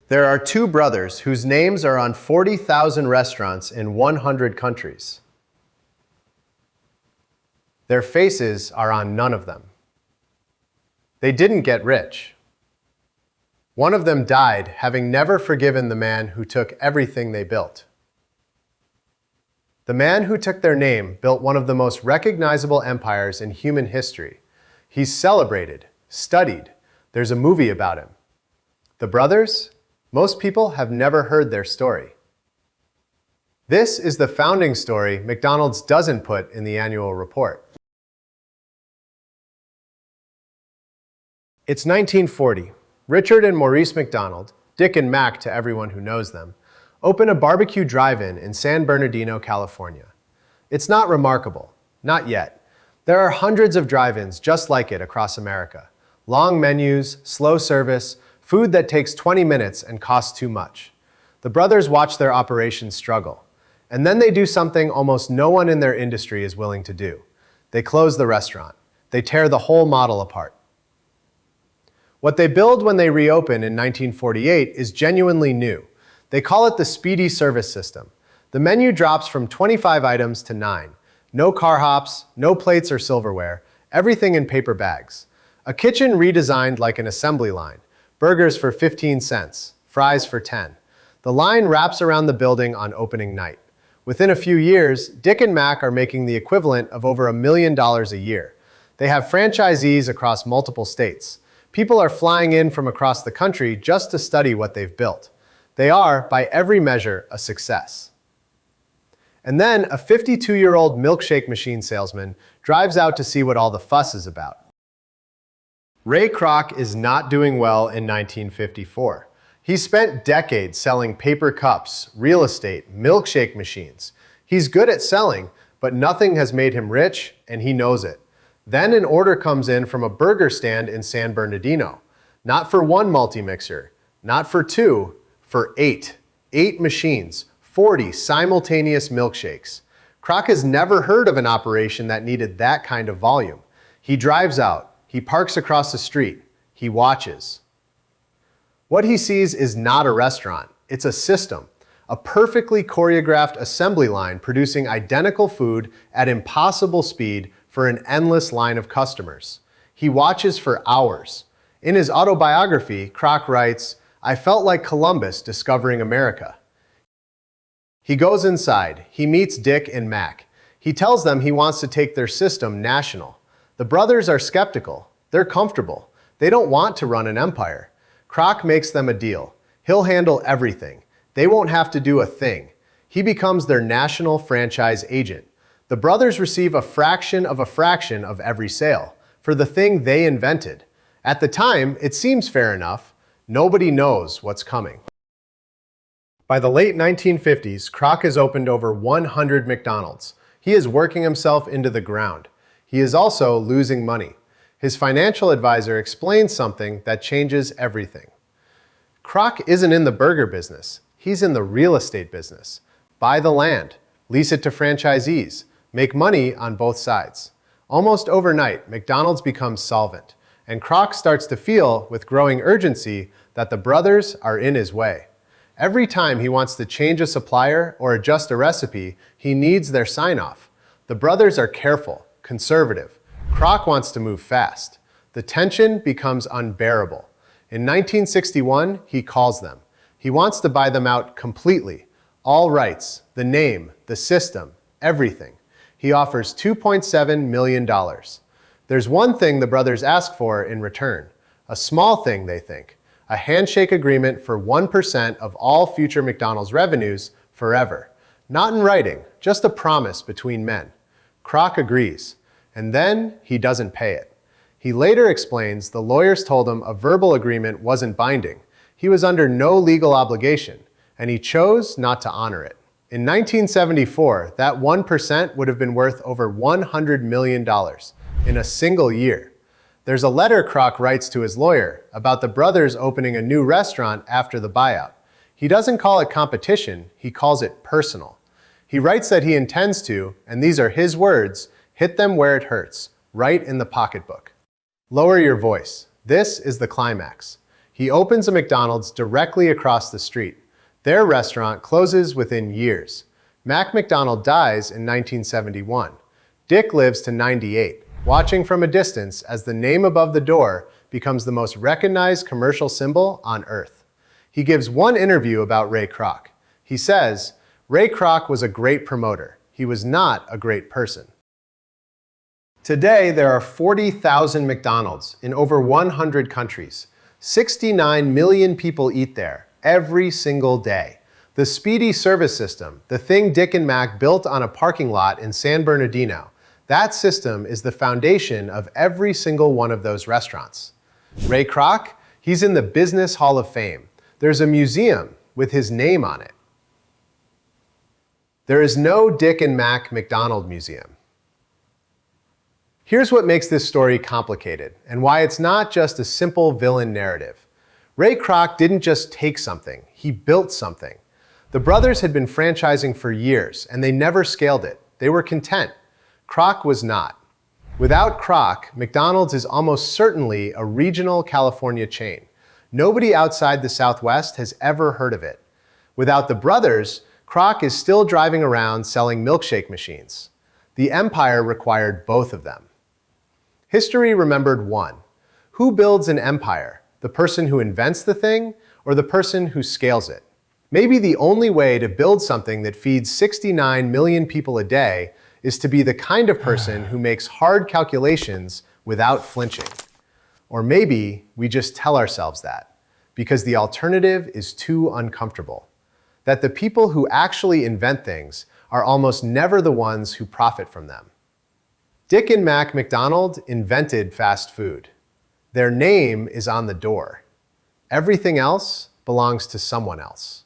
There are two brothers whose names are on 40,000 restaurants in 100 countries. Their faces are on none of them. They didn't get rich. One of them died, having never forgiven the man who took everything they built. The man who took their name built one of the most recognizable empires in human history. He's celebrated, studied. There's a movie about him. The brothers? Most people have never heard their story. This is the founding story McDonald's doesn't put in the annual report. It's 1940. Richard and Maurice McDonald, Dick and Mac to everyone who knows them, open a barbecue drive-in in San Bernardino, California. It's not remarkable, not yet. There are hundreds of drive-ins just like it across America. Long menus, slow service, food that takes 20 minutes and costs too much. The brothers watch their operation struggle. And then they do something almost no one in their industry is willing to do. They close the restaurant. They tear the whole model apart. What they build when they reopen in 1948 is genuinely new. They call it the Speedee Service System. The menu drops from 25 items to 9. No car hops, no plates or silverware, everything in paper bags. A kitchen redesigned like an assembly line. Burgers for 15 cents, fries for 10. The line wraps around the building on opening night. Within a few years, Dick and Mac are making the equivalent of over $1 million a year. They have franchisees across multiple states. People are flying in from across the country just to study what they've built. They are, by every measure, a success. And then a 52-year-old milkshake machine salesman drives out to see what all the fuss is about. Ray Kroc is not doing well in 1954. He spent decades selling paper cups, real estate, milkshake machines. He's good at selling, but nothing has made him rich, and he knows it. Then an order comes in from a burger stand in San Bernardino. Not for one multi-mixer, not for two, for 8. 8 machines, 40 simultaneous milkshakes. Kroc has never heard of an operation that needed that kind of volume. He drives out, he parks across the street, he watches. What he sees is not a restaurant, it's a system. A perfectly choreographed assembly line producing identical food at impossible speed for an endless line of customers. He watches for hours. In his autobiography, Kroc writes, "I felt like Columbus discovering America." He goes inside. He meets Dick and Mac. He tells them he wants to take their system national. The brothers are skeptical. They're comfortable. They don't want to run an empire. Kroc makes them a deal. He'll handle everything. They won't have to do a thing. He becomes their national franchise agent. The brothers receive a fraction of every sale for the thing they invented. At the time, it seems fair enough. Nobody knows what's coming. By the late 1950s, Kroc has opened over 100 McDonald's. He is working himself into the ground. He is also losing money. His financial advisor explains something that changes everything. Kroc isn't in the burger business. He's in the real estate business. Buy the land, lease it to franchisees, make money on both sides. Almost overnight, McDonald's becomes solvent, and Kroc starts to feel, with growing urgency, that the brothers are in his way. Every time he wants to change a supplier or adjust a recipe, he needs their sign-off. The brothers are careful, conservative. Kroc wants to move fast. The tension becomes unbearable. In 1961, he calls them. He wants to buy them out completely. All rights, the name, the system, everything. He offers $2.7 million. There's one thing the brothers ask for in return. A small thing, they think. A handshake agreement for 1% of all future McDonald's revenues forever. Not in writing, just a promise between men. Kroc agrees, and then he doesn't pay it. He later explains the lawyers told him a verbal agreement wasn't binding. He was under no legal obligation, and he chose not to honor it. In 1974, that 1% would have been worth over $100 million in a single year. There's a letter Kroc writes to his lawyer about the brothers opening a new restaurant after the buyout. He doesn't call it competition, he calls it personal. He writes that he intends to, and these are his words, hit them where it hurts, right in the pocketbook. Lower your voice. This is the climax. He opens a McDonald's directly across the street. Their restaurant closes within years. Mac McDonald dies in 1971. Dick lives to 98, watching from a distance as the name above the door becomes the most recognized commercial symbol on Earth. He gives one interview about Ray Kroc. He says, "Ray Kroc was a great promoter. He was not a great person." Today, there are 40,000 McDonald's in over 100 countries. 69 million people eat there every single day. The Speedee Service System, the thing Dick and Mac built on a parking lot in San Bernardino, that system is the foundation of every single one of those restaurants. Ray Kroc, he's in the Business Hall of Fame. There's a museum with his name on it. There is no Dick and Mac McDonald Museum. Here's what makes this story complicated and why it's not just a simple villain narrative. Ray Kroc didn't just take something, he built something. The brothers had been franchising for years and they never scaled it. They were content. Kroc was not. Without Kroc, McDonald's is almost certainly a regional California chain. Nobody outside the Southwest has ever heard of it. Without the brothers, Kroc is still driving around selling milkshake machines. The empire required both of them. History remembered one. Who builds an empire? The person who invents the thing or the person who scales it? Maybe the only way to build something that feeds 69 million people a day is to be the kind of person who makes hard calculations without flinching. Or maybe we just tell ourselves that because the alternative is too uncomfortable. That the people who actually invent things are almost never the ones who profit from them. Dick and Mac McDonald invented fast food. Their name is on the door. Everything else belongs to someone else.